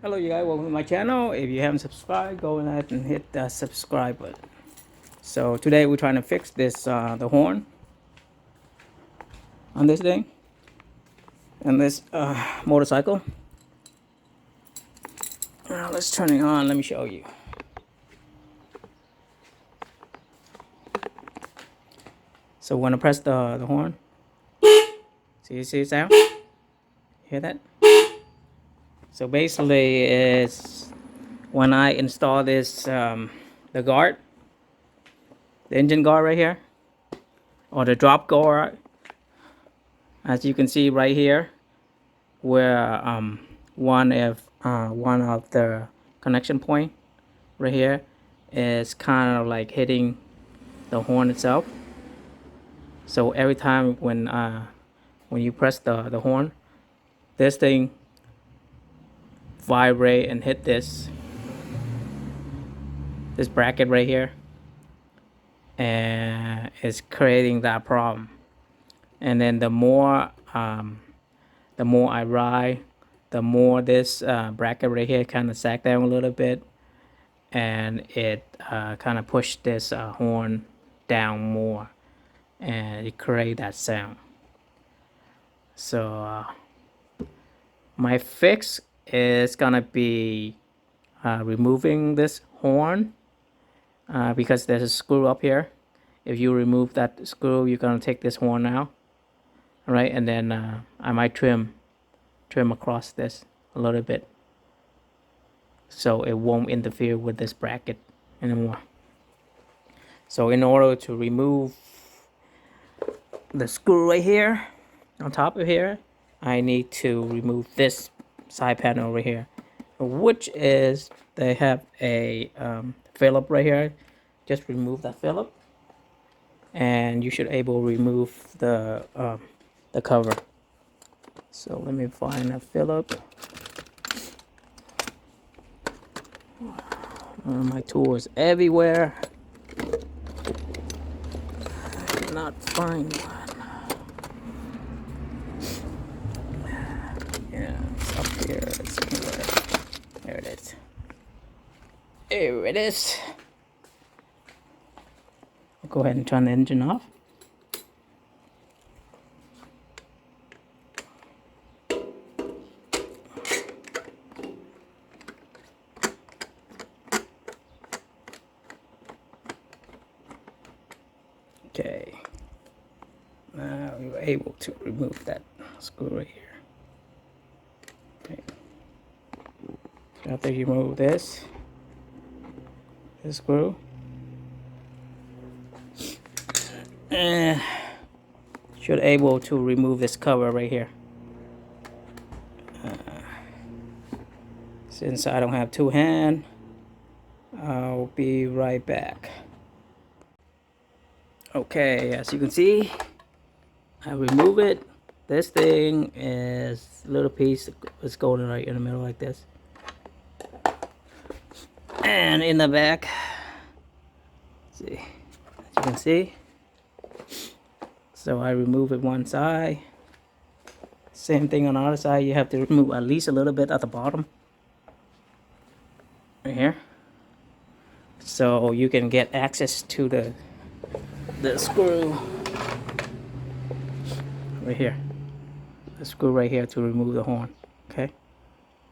Hello you guys, welcome to my channel. If you haven't subscribed, go ahead and hit the subscribe button. So today we're trying to fix this the horn on this thing and this motorcycle. Now let's turn it on. Let me show you. So when I press the horn, see the sound? Hear that? So basically it's when I install this the guard, the engine guard right here, or the drop guard, as you can see right here, where one of the connection point right here is kind of like hitting the horn itself. So every time when you press the horn, this thing vibrate and hit this bracket right here, and it's creating that problem. And then the more I ride, the more this bracket right here kind of sag down a little bit, and it kind of push this horn down more, and it create that sound. So my fix is gonna be removing this horn because there's a screw up here. If you remove that screw, you're gonna take this horn out, all right? And then I might trim across this a little bit so it won't interfere with this bracket anymore. So in order to remove the screw right here on top of here, I need to remove this side panel over here, which is they have a Phillip right here. Just remove that Phillip and you should able to remove the cover. So let me find a Phillip. My tools everywhere. I cannot find one. Yeah, it's up here. It's somewhere. There it is. There it is. I'll go ahead and turn the engine off. Okay, now we were able to remove that screw right here. Okay. After you remove this screw, and should able to remove this cover right here. Since I don't have two hands, I'll be right back. Okay, as you can see, I remove it. This thing is a little piece is going right in the middle like this, and in the back, see, as you can see. So I remove it one side. Same thing on the other side. You have to remove at least a little bit at the bottom right here, so you can get access to the screw right here, the screw right here to remove the horn. Okay,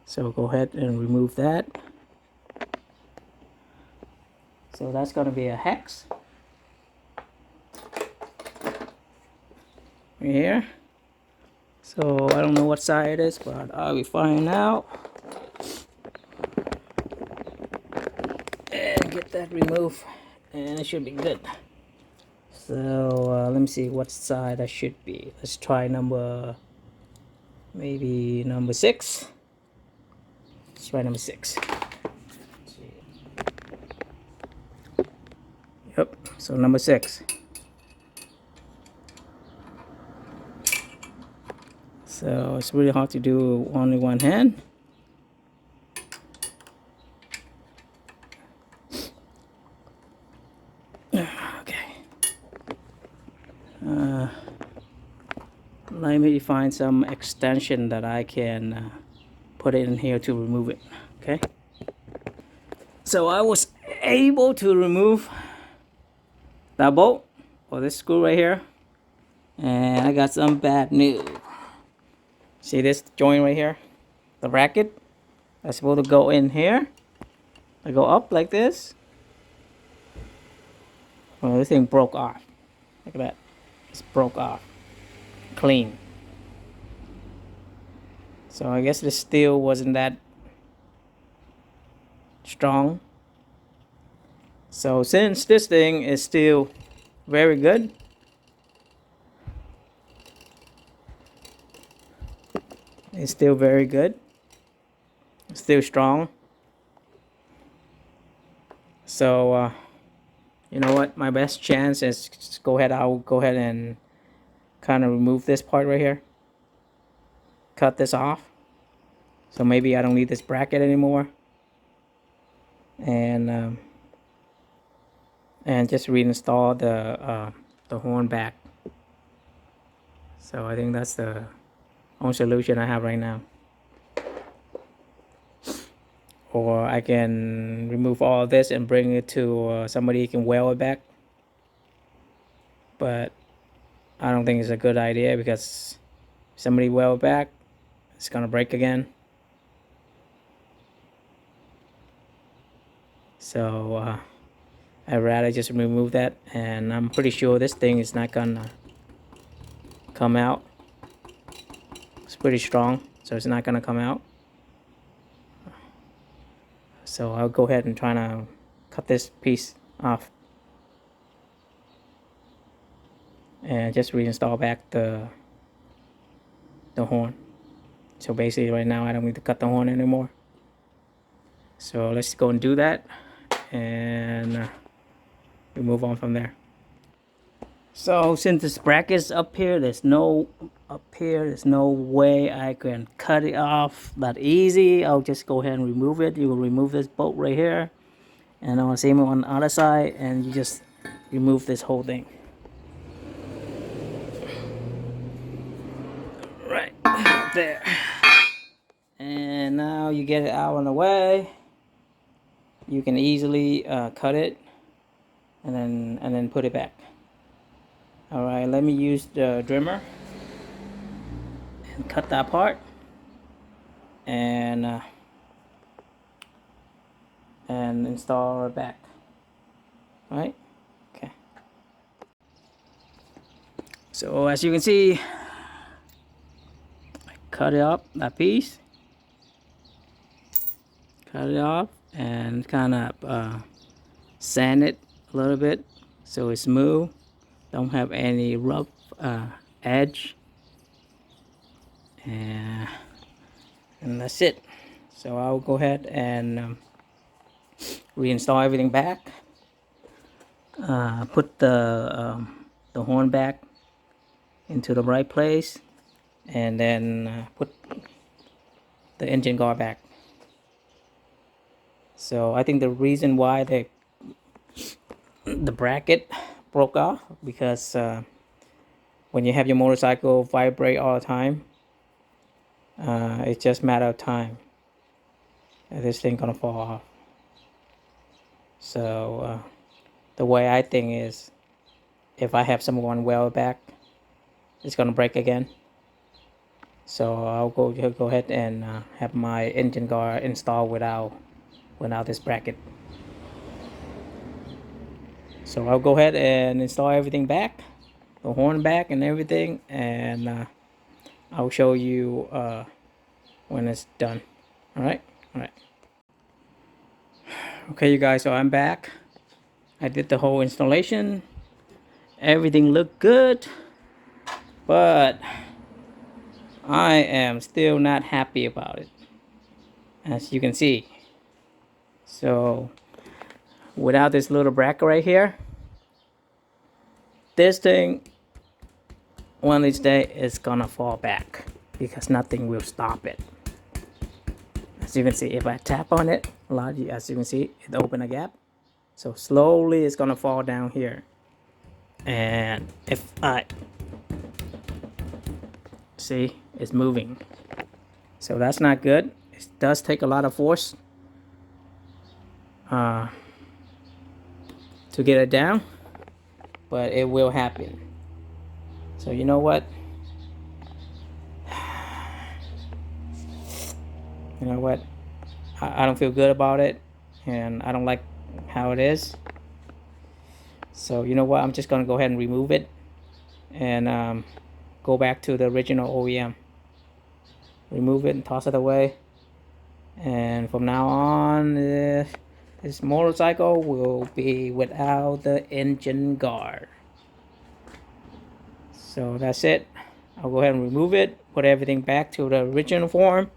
so go ahead and remove that. So that's going to be a hex right here. So I don't know what side it is, but I'll be finding out and get that removed, and it should be good. So let me see what side I should be. Let's try maybe number 6. Let's try number 6. Yep, so number 6. So it's really hard to do only one hand. Let me find some extension that I can put it in here to remove it. Okay, so I was able to remove that bolt or this screw right here, and I got some bad news. See this joint right here, the bracket that's supposed to go in here. I go up like this. Well, this thing broke off. Look at that. It's broke off. Clean. So I guess the steel wasn't that strong. So since this thing is still very good, it's still very good, it's still strong. So you know what, my best chance is just I'll go ahead and kind of remove this part right here, cut this off, so maybe I don't need this bracket anymore, and just reinstall the horn back. So I think that's the only solution I have right now. Or I can remove all this and bring it to somebody who can weld it back. But I don't think it's a good idea, because if somebody weld it back, it's gonna break again. So I'd rather just remove that, and I'm pretty sure this thing is not gonna come out. It's pretty strong, so it's not gonna come out. So I'll go ahead and try to cut this piece off and just reinstall back the horn. So basically right now I don't need to cut the horn anymore. So let's go and do that, and we move on from there. So since this bracket's up here, there's no way I can cut it off that easy. I'll just go ahead and remove it. You will remove this bolt right here, and on the same on the other side, and you just remove this whole thing. Right there. And now you get it out of the way. You can easily cut it and then put it back. All right, let me use the trimmer and cut that part, and install it back. All right, okay. So as you can see, I cut it up, that piece, cut it off, and kind of sand it a little bit so it's smooth, don't have any rough edge, and that's it. So I'll go ahead and reinstall everything back, put the horn back into the right place, and then put the engine guard back. So I think the reason why the bracket broke off, because when you have your motorcycle vibrate all the time, it's just a matter of time this thing gonna fall off. So the way I think is, if I have someone weld back, it's gonna break again. So I'll go ahead and have my engine guard installed without this bracket. So I'll go ahead and install everything back, the horn back and everything, and I'll show you when it's done. All right. Okay, you guys, so I'm back. I did the whole installation. Everything looked good, but I am still not happy about it, as you can see. So without this little bracket right here, this thing one of these days is gonna fall back, because nothing will stop it. As you can see, if I tap on it a lot, as you can see, it opened a gap. So slowly it's gonna fall down here. And if I see, it's moving. So that's not good. It It does take a lot of force to get it down, but it will happen. So you know what? You know what? I don't feel good about it, and I don't like how it is. So you know what? I'm just gonna go ahead and remove it and go back to the original OEM. Remove it and toss it away. And from now on, this motorcycle will be without the engine guard. So that's it. I'll go ahead and remove it, put everything back to the original form,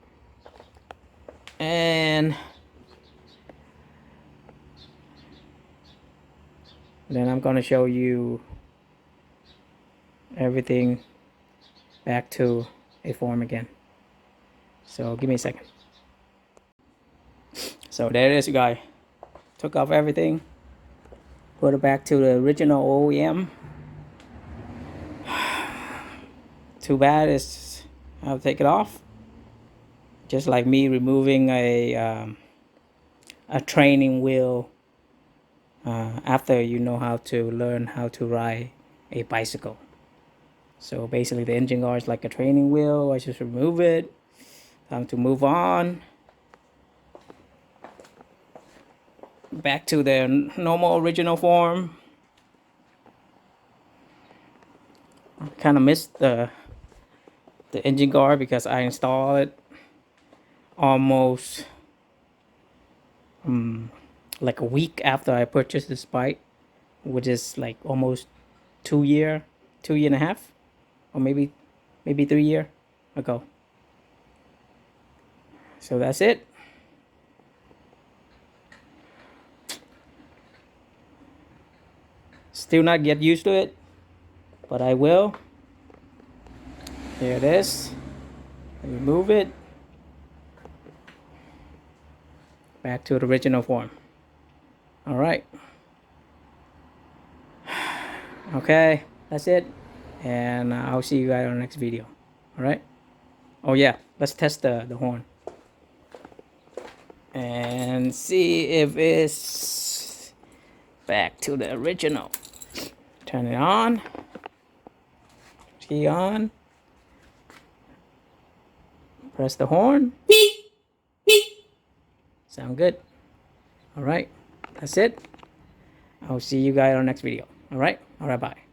and then I'm going to show you everything back to a form again. So give me a second. So there it is, guys. Took off everything, put it back to the original OEM. Too bad is I'll take it off. Just like me removing a training wheel after you know how to learn how to ride a bicycle. So basically the engine guard is like a training wheel. I just remove it. Time to move on. Back to the normal original form. I kind of missed the engine guard because I installed it almost like a week after I purchased this bike, which is like almost 2 year and a half, or maybe 3 year ago. So that's it. Still not get used to it, but I will. Here it is. Remove it. Back to the original form. All right. Okay, that's it. And I'll see you guys on the next video. All right. Oh yeah, let's test the horn and see if it's back to the original. Turn it on. Key on. Press the horn. Beep, beep. Sound good? All right, that's it. I'll see you guys on the next video. All right, bye.